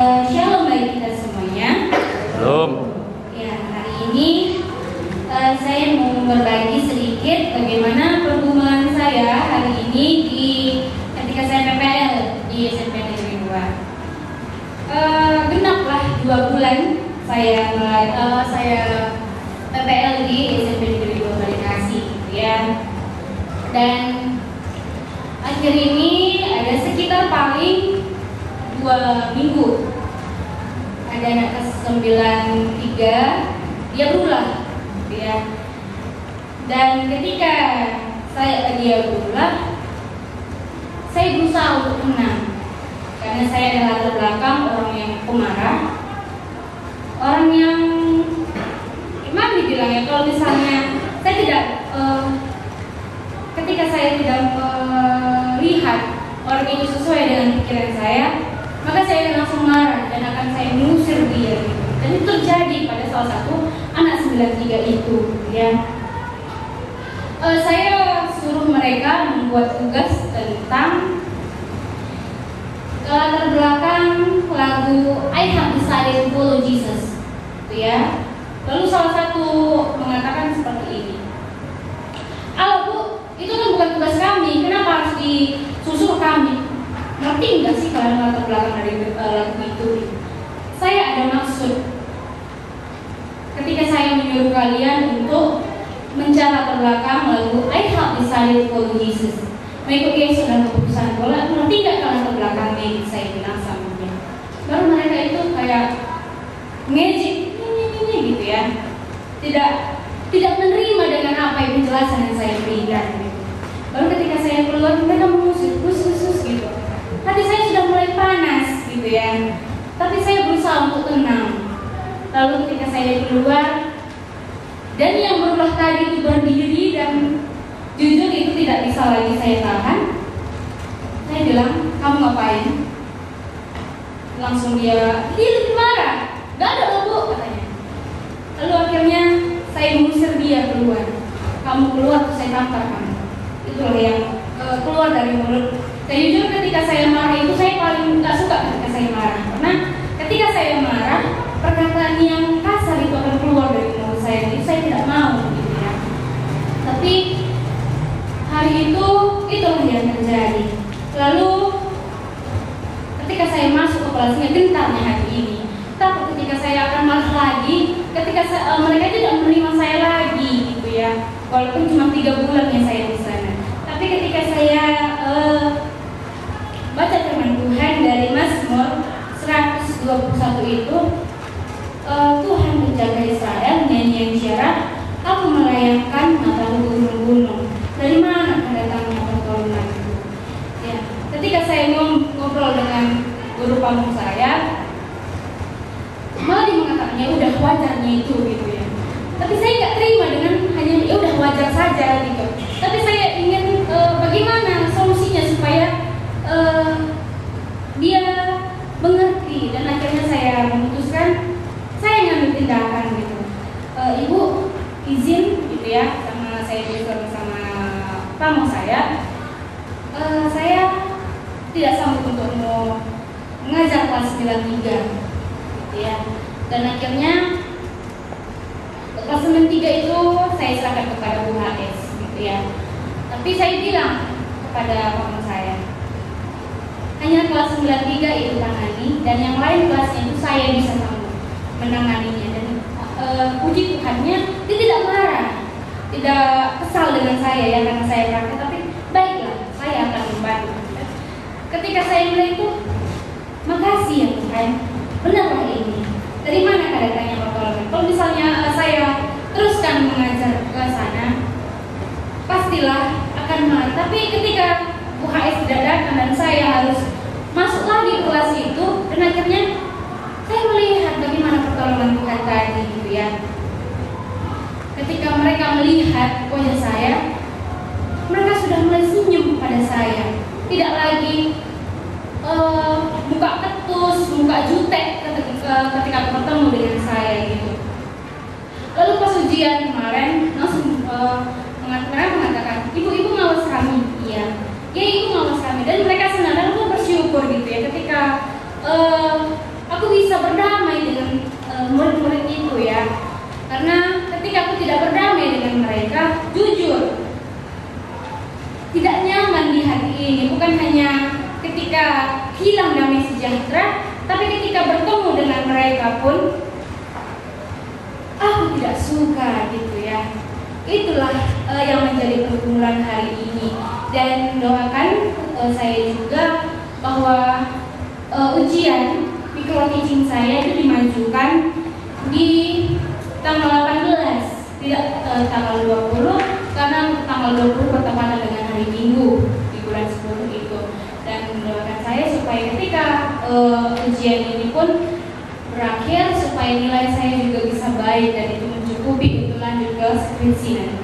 Shalom bagi kita semuanya. Belum. Ya, hari ini saya mau berbagi sedikit bagaimana pergumulan saya hari ini ketika saya PPL di SMP Negeri 2. Genaplah 2 bulan saya PPL di SMP Negeri 2 Balikasi, ya. Dan akhir ini ada sekitar paling 2 minggu ada anak kelas 93 dia berulah, ya. Dan ketika dia berulah, saya berusaha untuk tenang karena saya adalah latar belakang orang yang pemarah, orang yang gimana dibilangnya, kalau misalnya saya tidak ketika saya tidak melihat orang itu sesuai dengan pikiran saya, maka saya akan langsung marah dan akan saya mengusir dia gitu. Dan itu terjadi pada salah satu anak 93 itu, ya. Saya suruh mereka membuat tugas tentang latar belakang lagu I Have Decided to Follow Jesus, gitu, ya. Lalu salah satu mengatakan seperti ini, Bu, itu kan bukan tugas kami, kenapa harus disusul kami? Ngerti nggak sih kalian latar belakang dari lagu itu? Saya ada maksud ketika saya menyuruh kalian untuk mencari latar belakang lagu I Have Decided to Follow Jesus, mengikuti Yesus dan keputusan bola. Ngerti nggak kalian latar belakangnya? Saya bilang sama dia. Baru mereka itu kayak ngejek gitu, ya. Tidak menerima dengan apa yang penjelasan yang saya berikan. Gitu. Baru ketika saya keluar, mereka mengusir gitu. Hati saya sudah mulai panas, gitu, ya. Tapi saya berusaha untuk tenang. Lalu ketika saya keluar, dan yang berulah tadi itu berdiri dan jujur itu tidak bisa lagi saya tahan. Saya bilang, kamu ngapain? Langsung dia lebih marah. Gak ada Bu, katanya. Lalu akhirnya saya mengusir dia keluar. Kamu keluar, saya tampar kamu. Itulah yang keluar dari mulut. Dan jujur ketika saya marah itu saya paling gak suka ketika saya marah. Karena ketika saya marah, perkataan yang kasar itu akan keluar dari mulut saya. Jadi saya tidak mau, gitu, ya. Tapi hari itu itulah yang terjadi. Lalu ketika saya masuk ke kelasnya, gentarnya hari ini. Tapi ketika saya akan marah lagi, ketika mereka tidak menerima saya lagi, gitu, ya. Walaupun cuma 3 bulan yang saya di sana. Tapi ketika saya baca firman Tuhan dari Mazmur 121 itu, Tuhan menjaga Israel, nyanyian syarat, aku melayangkan mataku gunung-gunung. Dari mana datangnya pertolonganku? Ya, ketika saya ngobrol dengan guru pamong saya, malah dia mengatakannya udah wajarnya itu, gitu, ya. Tapi saya nggak terima dengan hanya ya udah wajar saja, gitu. Tapi saya ingin bagaimana solusinya supaya dia mengerti, dan akhirnya saya memutuskan saya ngambil tindakan, gitu. Ibu izin, gitu, ya, sama saya bersama pamong saya tidak sanggup untuk mau mengajar kelas 93, gitu, ya. Dan akhirnya kelas 93 itu saya serahkan kepada Bu HS, gitu, ya. Tapi saya bilang kepada pamong saya, hanya kelas 93 itu tangani, dan yang lain kelasnya itu saya bisa sanggup menanganinya. Dan puji Tuhannya, dia tidak marah, tidak kesal dengan saya, ya, karena saya praktek. Tapi baiklah, saya akan membantu. Ketika saya bilang itu, makasih ya Tuhan, benarlah ini. Dari mana datangnya pertolongan? Kalau misalnya saya teruskan mengajar ke sana, pastilah akan marah. Tapi ketika Bu HS tidak datang dan saya harus masuk lagi ke kelas itu, dan akhirnya saya melihat bagaimana pertolongan Tuhan tadi, gitu, ya. Ketika mereka melihat wajah saya, mereka sudah mulai senyum pada saya. Tidak lagi muka ketus, muka jutek ketika bertemu dengan saya, gitu. Lalu pas ujian kemarin, langsung mereka mengatakan, ibu ngawas kami. Iya, ya ibu ngawas kami. Dan mereka senang dan aku bersyukur, gitu, ya. Ketika aku mereka hilang damai sejahtera, tapi ketika bertemu dengan mereka pun aku tidak suka gitu ya. Itulah yang menjadi pergumulan hari ini. Dan doakan saya juga bahwa ujian micro teaching saya itu dimajukan di tanggal 18, tidak tanggal 20, karena tanggal 20 bertepatan dengan hari Minggu di bulan 10 itu. Dan mendoakan saya supaya ketika ujian ini pun berakhir, supaya nilai saya juga bisa baik dan itu mencukupi untuk lanjut ke skripsi nanti.